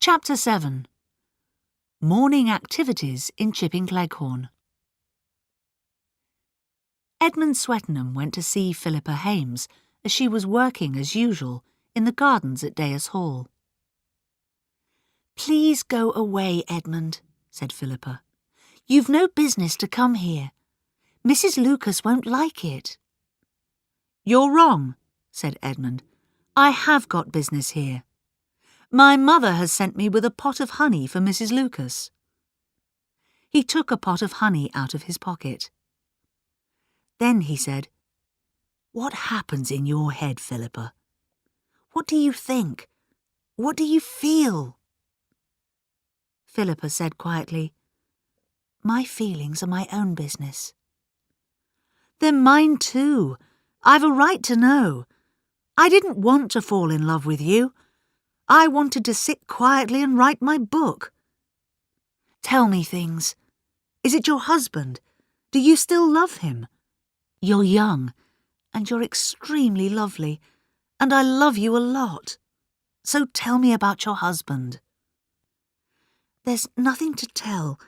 Chapter 7. Morning Activities in Chipping Cleghorn. Edmund Swettenham went to see Philippa Hames as she was working as usual in the gardens at Deas Hall. "Please go away, Edmund," said Philippa. "You've no business to come here. Mrs. Lucas won't like it." "You're wrong," said Edmund. "I have got business here. My mother has sent me with a pot of honey for Mrs. Lucas." He took a pot of honey out of his pocket. Then he said, "What happens in your head, Philippa? What do you think? What do you feel?" Philippa said quietly, "My feelings are my own business." "They're mine too. I've a right to know. I didn't want to fall in love with you. I wanted to sit quietly and write my book." "Tell me things. Is it your husband? Do you still love him? You're young, and you're extremely lovely, and I love you a lot. So tell me about your husband." "There's nothing to tell.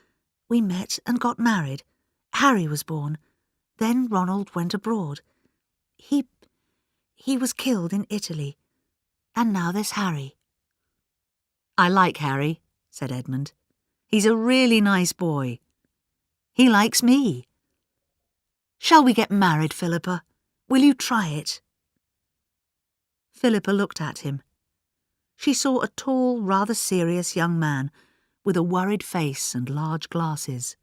We met and got married. Harry was born. Then Ronald went abroad. He was killed in Italy. And now there's Harry." "I like Harry," said Edmund. "He's a really nice boy. He likes me. Shall we get married, Philippa? Will you try it?" Philippa looked at him. She saw a tall, rather serious young man with a worried face and large glasses.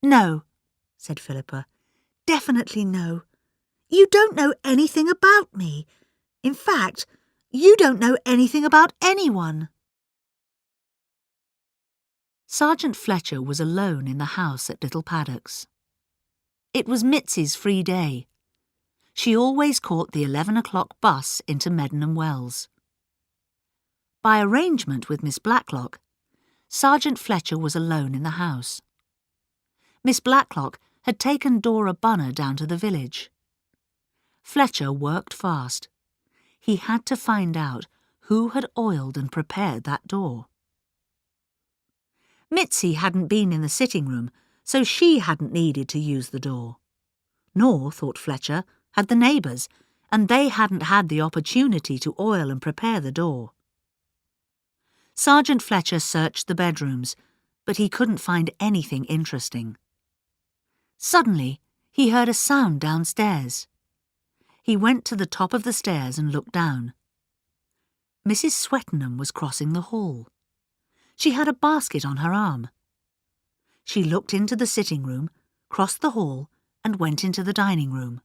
"No," said Philippa. "Definitely no. You don't know anything about me. In fact, you don't know anything about anyone." Sergeant Fletcher was alone in the house at Little Paddocks. It was Mitzi's free day. She always caught the 11 o'clock bus into Meddenham Wells. By arrangement with Miss Blacklock, Sergeant Fletcher was alone in the house. Miss Blacklock had taken Dora Bunner down to the village. Fletcher worked fast. He had to find out who had oiled and prepared that door. Mitzi hadn't been in the sitting room, so she hadn't needed to use the door. Nor, thought Fletcher, had the neighbours, and they hadn't had the opportunity to oil and prepare the door. Sergeant Fletcher searched the bedrooms, but he couldn't find anything interesting. Suddenly, he heard a sound downstairs. He went to the top of the stairs and looked down. Mrs. Swettenham was crossing the hall. She had a basket on her arm. She looked into the sitting room, crossed the hall, and went into the dining room.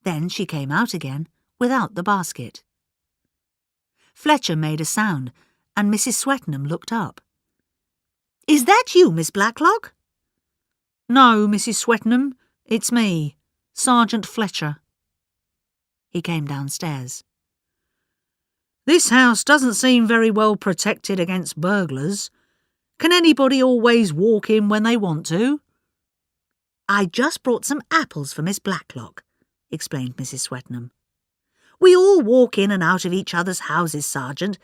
Then she came out again without the basket. Fletcher made a sound, and Mrs. Swettenham looked up. "Is that you, Miss Blacklock?" "No, Mrs. Swettenham, it's me, Sergeant Fletcher." He came downstairs. "This house doesn't seem very well protected against burglars. Can anybody always walk in when they want to?" "I just brought some apples for Miss Blacklock," explained Mrs. Swettenham. "We all walk in and out of each other's houses, Sergeant.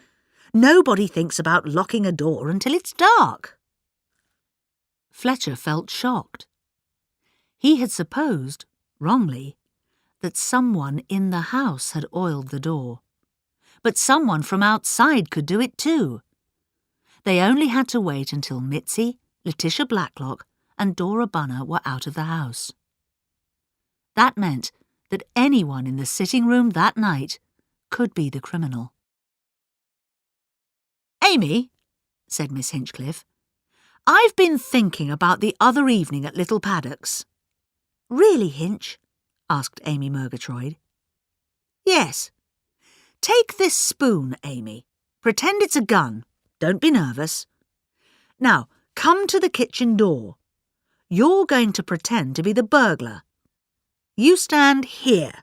Nobody thinks about locking a door until it's dark." Fletcher felt shocked. He had supposed, wrongly, that someone in the house had oiled the door. But someone from outside could do it too. They only had to wait until Mitzi, Letitia Blacklock, and Dora Bunner were out of the house. That meant that anyone in the sitting room that night could be the criminal. "Amy," said Miss Hinchcliffe, "I've been thinking about the other evening at Little Paddocks." "Really, Hinch?" asked Amy Murgatroyd. "Yes. Take this spoon, Amy. Pretend it's a gun. Don't be nervous. Now, come to the kitchen door. You're going to pretend to be the burglar. You stand here.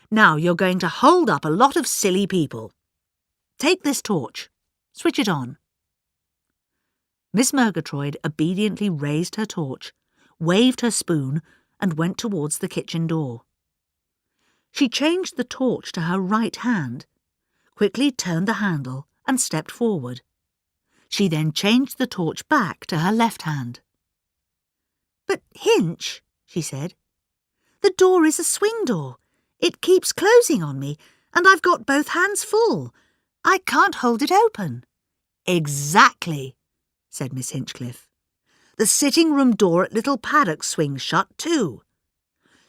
Now you're going to hold up a lot of silly people. Take this torch. Switch it on." Miss Murgatroyd obediently raised her torch, waved her spoon, and went towards the kitchen door. She changed the torch to her right hand, quickly turned the handle and stepped forward. She then changed the torch back to her left hand. "But, Hinch," she said, "the door is a swing door. It keeps closing on me, and I've got both hands full. I can't hold it open." "Exactly," said Miss Hinchcliffe. "The sitting-room door at Little Paddock swings shut too.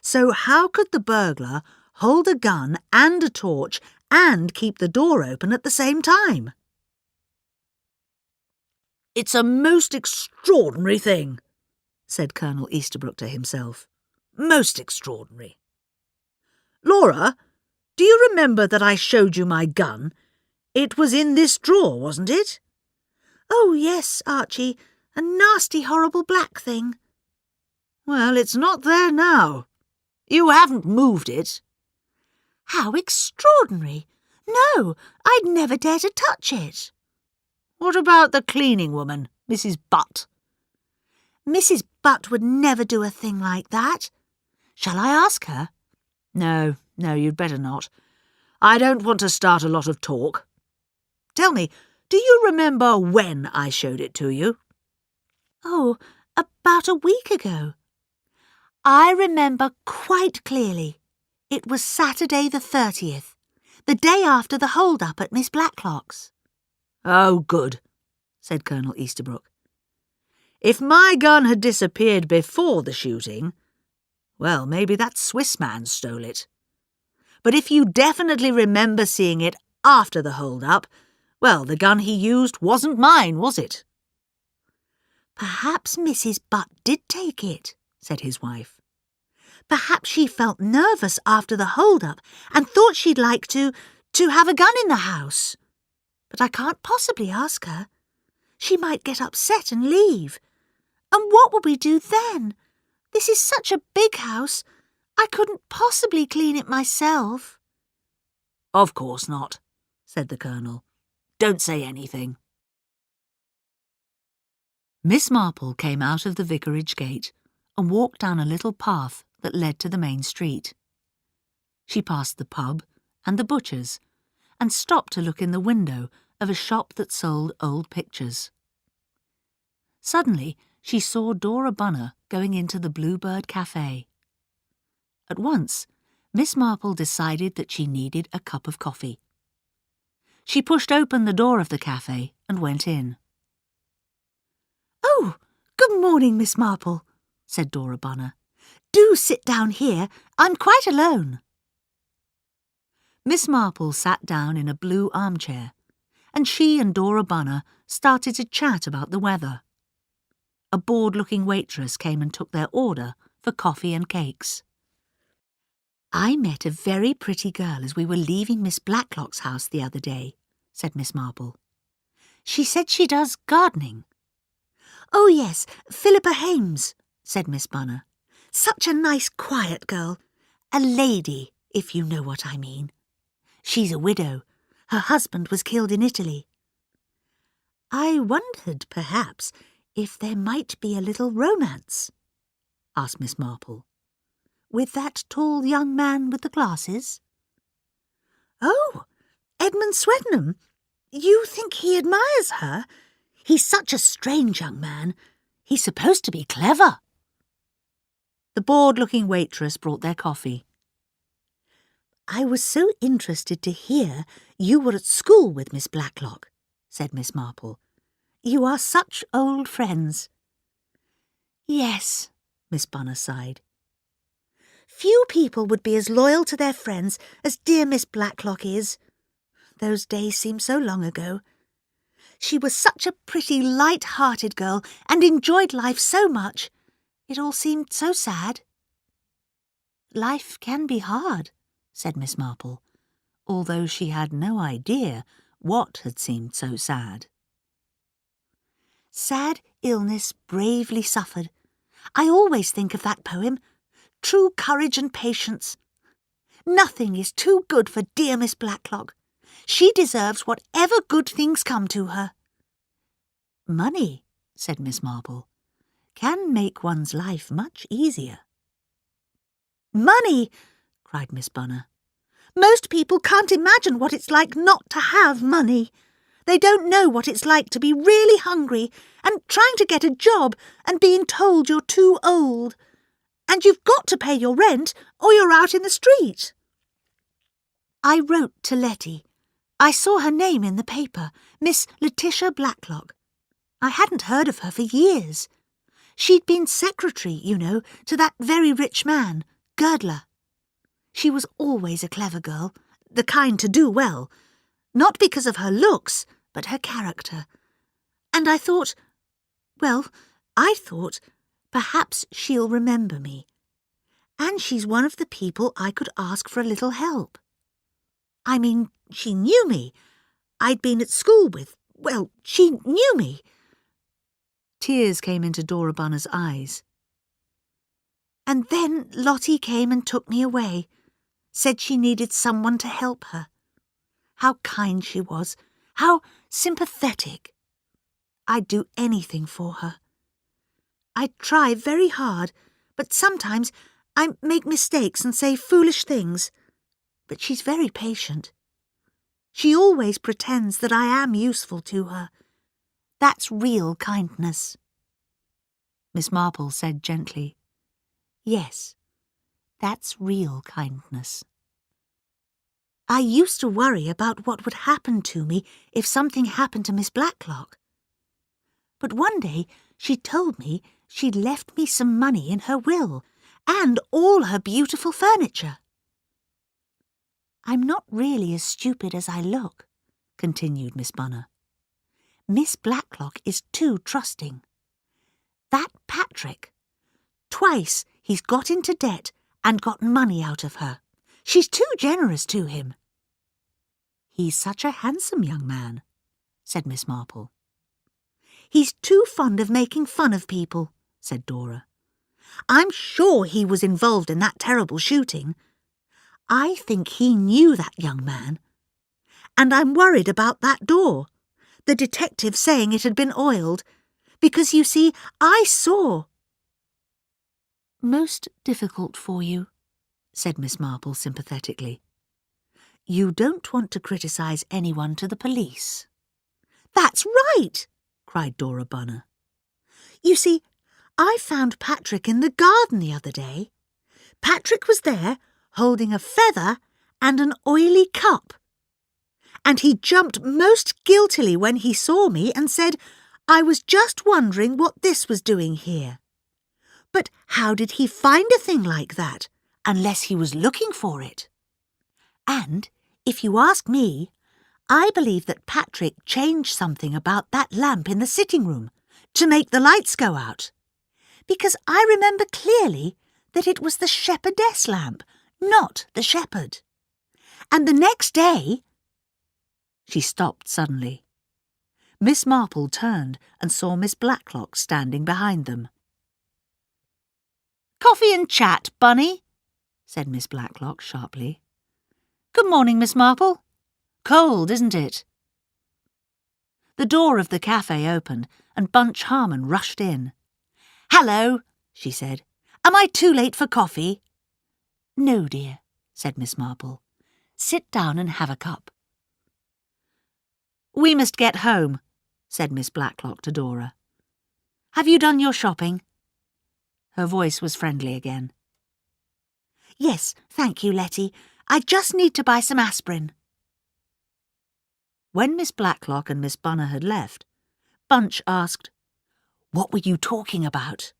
So how could the burglar hold a gun and a torch and keep the door open at the same time?" "It's a most extraordinary thing," said Colonel Easterbrook to himself. "Most extraordinary. Laura, do you remember that I showed you my gun? It was in this drawer, wasn't it?" "Oh, yes, Archie, a nasty, horrible black thing." "Well, it's not there now. You haven't moved it." "How extraordinary! No, I'd never dare to touch it." "What about the cleaning woman, Mrs. Butt?" "Mrs. Butt would never do a thing like that. Shall I ask her?" No, you'd better not. I don't want to start a lot of talk. Tell me, do you remember when I showed it to you?" "Oh, about a week ago. I remember quite clearly. It was Saturday the 30th, the day after the hold-up at Miss Blacklock's." "Oh, good," said Colonel Easterbrook. "If my gun had disappeared before the shooting, well, maybe that Swiss man stole it. But if you definitely remember seeing it after the hold-up, well, the gun he used wasn't mine, was it?" "Perhaps Mrs. Butt did take it," said his wife. "Perhaps she felt nervous after the hold-up and thought she'd like to have a gun in the house. But I can't possibly ask her. She might get upset and leave. And what would we do then? This is such a big house. I couldn't possibly clean it myself." "Of course not," said the Colonel. "Don't say anything." Miss Marple came out of the vicarage gate and walked down a little path that led to the main street. She passed the pub and the butcher's and stopped to look in the window of a shop that sold old pictures. Suddenly, she saw Dora Bunner going into the Bluebird Cafe. At once, Miss Marple decided that she needed a cup of coffee. She pushed open the door of the cafe and went in. "Oh, good morning, Miss Marple," said Dora Bunner. "Do sit down here. I'm quite alone." Miss Marple sat down in a blue armchair, and she and Dora Bunner started to chat about the weather. A bored-looking waitress came and took their order for coffee and cakes. "I met a very pretty girl as we were leaving Miss Blacklock's house the other day," said Miss Marple. "She said she does gardening." "Oh, yes, Philippa Hames," said Miss Bunner. "Such a nice, quiet girl. A lady, if you know what I mean. She's a widow. Her husband was killed in Italy." "I wondered, perhaps, if there might be a little romance," asked Miss Marple. "With that tall young man with the glasses?" "Oh, Edmund Swetnam. You think he admires her? He's such a strange young man. He's supposed to be clever." The bored-looking waitress brought their coffee. "I was so interested to hear you were at school with Miss Blacklock," said Miss Marple. "You are such old friends." "Yes," Miss Bunner sighed. "Few people would be as loyal to their friends as dear Miss Blacklock is. Those days seem so long ago. She was such a pretty, light-hearted girl and enjoyed life so much. It all seemed so sad." "Life can be hard," said Miss Marple, although she had no idea what had seemed so sad. "Sad illness bravely suffered. I always think of that poem. True courage and patience. Nothing is too good for dear Miss Blacklock. She deserves whatever good things come to her." "Money," said Miss Marple, "can make one's life much easier." "Money!" cried Miss Bunner. "Most people can't imagine what it's like not to have money. They don't know what it's like to be really hungry and trying to get a job and being told you're too old. And you've got to pay your rent or you're out in the street. I wrote to Letty. I saw her name in the paper, Miss Letitia Blacklock. I hadn't heard of her for years. She'd been secretary, you know, to that very rich man, Girdler. She was always a clever girl, the kind to do well, not because of her looks, but her character. And I thought perhaps she'll remember me. And she's one of the people I could ask for a little help. I mean, she knew me. I'd been at school with, she knew me. Tears came into Dora Bunner's eyes. And then Lottie came and took me away, said she needed someone to help her. How kind she was, how sympathetic. I'd do anything for her. I try very hard, but sometimes I make mistakes and say foolish things. But she's very patient. She always pretends that I am useful to her. That's real kindness. Miss Marple said gently, Yes, that's real kindness. I used to worry about what would happen to me if something happened to Miss Blacklock. But one day she told me she'd left me some money in her will and all her beautiful furniture. I'm not really as stupid as I look, continued Miss Bunner. Miss Blacklock is too trusting. That Patrick, twice he's got into debt and got money out of her. She's too generous to him. He's such a handsome young man, said Miss Marple. He's too fond of making fun of people, said Dora. I'm sure he was involved in that terrible shooting. I think he knew that young man. And I'm worried about that door, the detective saying it had been oiled, because, you see, I saw. Most difficult for you, said Miss Marple sympathetically. You don't want to criticise anyone to the police. That's right, cried Dora Bunner. You see, I found Patrick in the garden the other day. Patrick was there, holding a feather and an oily cup. And he jumped most guiltily when he saw me and said, I was just wondering what this was doing here. But how did he find a thing like that, unless he was looking for it? And, if you ask me, I believe that Patrick changed something about that lamp in the sitting room to make the lights go out. Because I remember clearly that it was the shepherdess lamp, not the shepherd. And the next day... She stopped suddenly. Miss Marple turned and saw Miss Blacklock standing behind them. Coffee and chat, Bunny, said Miss Blacklock sharply. Good morning, Miss Marple. Cold, isn't it? The door of the cafe opened and Bunch Harmon rushed in. Hello, she said. Am I too late for coffee? No, dear, said Miss Marple. Sit down and have a cup. We must get home, said Miss Blacklock to Dora. Have you done your shopping? Her voice was friendly again. Yes, thank you, Letty. I just need to buy some aspirin. When Miss Blacklock and Miss Bunner had left, Bunch asked, What were you talking about?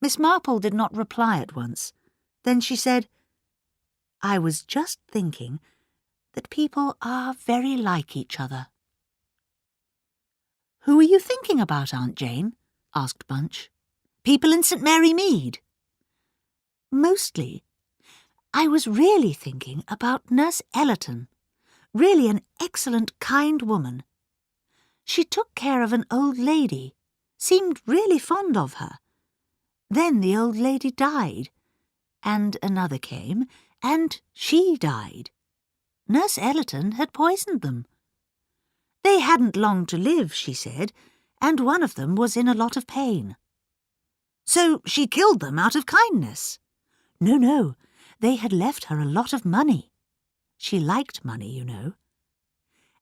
Miss Marple did not reply at once. Then she said, I was just thinking that people are very like each other. Who are you thinking about, Aunt Jane? Asked Bunch. People in St. Mary Mead? Mostly. I was really thinking about Nurse Ellerton. Really an excellent, kind woman. She took care of an old lady, seemed really fond of her. Then the old lady died, and another came, and she died. Nurse Ellerton had poisoned them. They hadn't long to live, she said, and one of them was in a lot of pain. So she killed them out of kindness? No, they had left her a lot of money. She liked money, you know.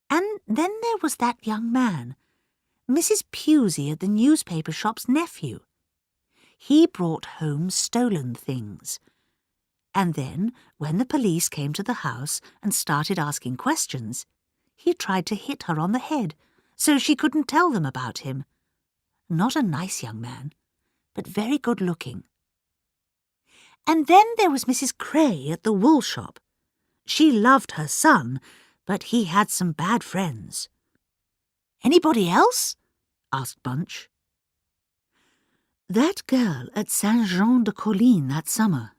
And then there was that young man, Mrs. Pusey at the newspaper shop's nephew. He brought home stolen things. And then, when the police came to the house and started asking questions, he tried to hit her on the head so she couldn't tell them about him. Not a nice young man, but very good-looking. And then there was Mrs. Cray at the wool shop. She loved her son, but he had some bad friends. Anybody else? Asked Bunch. That girl at Saint-Jean-de-Colline that summer.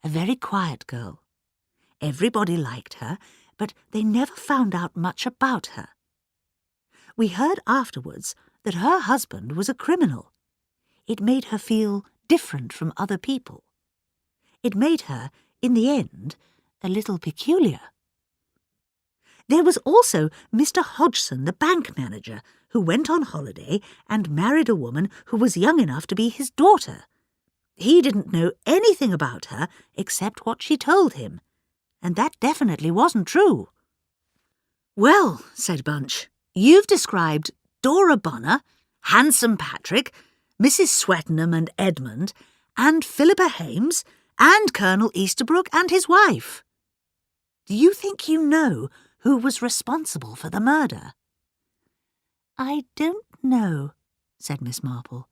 A very quiet girl. Everybody liked her, but they never found out much about her. We heard afterwards that her husband was a criminal. It made her feel different from other people. It made her, in the end, a little peculiar. There was also Mr. Hodgson, the bank manager, who went on holiday and married a woman who was young enough to be his daughter. He didn't know anything about her except what she told him, and that definitely wasn't true. Well, said Bunch, you've described Dora Bonner, Handsome Patrick, Mrs. Swettenham and Edmund, and Philippa Hames, and Colonel Easterbrook and his wife. Do you think you know who was responsible for the murder? I don't know, said Miss Marple.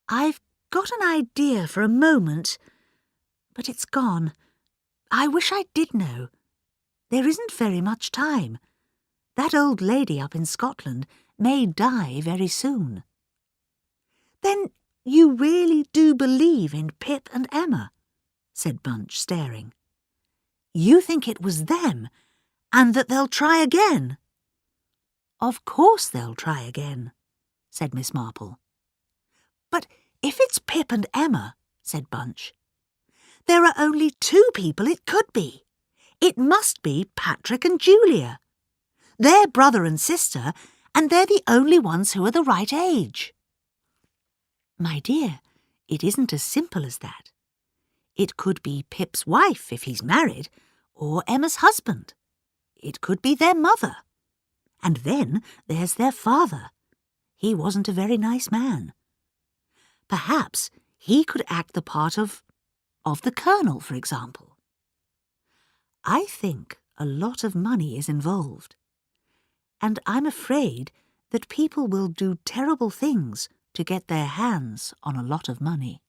I've got an idea for a moment, but it's gone. I wish I did know. There isn't very much time. That old lady up in Scotland may die very soon. Then you really do believe in Pip and Emma? Said Bunch, staring. You think it was them, and that they'll try again? Of course they'll try again, said Miss Marple. But if it's Pip and Emma, said Bunch, there are only two people it could be. It must be Patrick and Julia. They're brother and sister, and they're the only ones who are the right age. My dear, it isn't as simple as that. It could be Pip's wife if he's married, or Emma's husband. It could be their mother. And then there's their father. He wasn't a very nice man. Perhaps he could act the part of the Colonel, for example. I think a lot of money is involved. And I'm afraid that people will do terrible things to get their hands on a lot of money.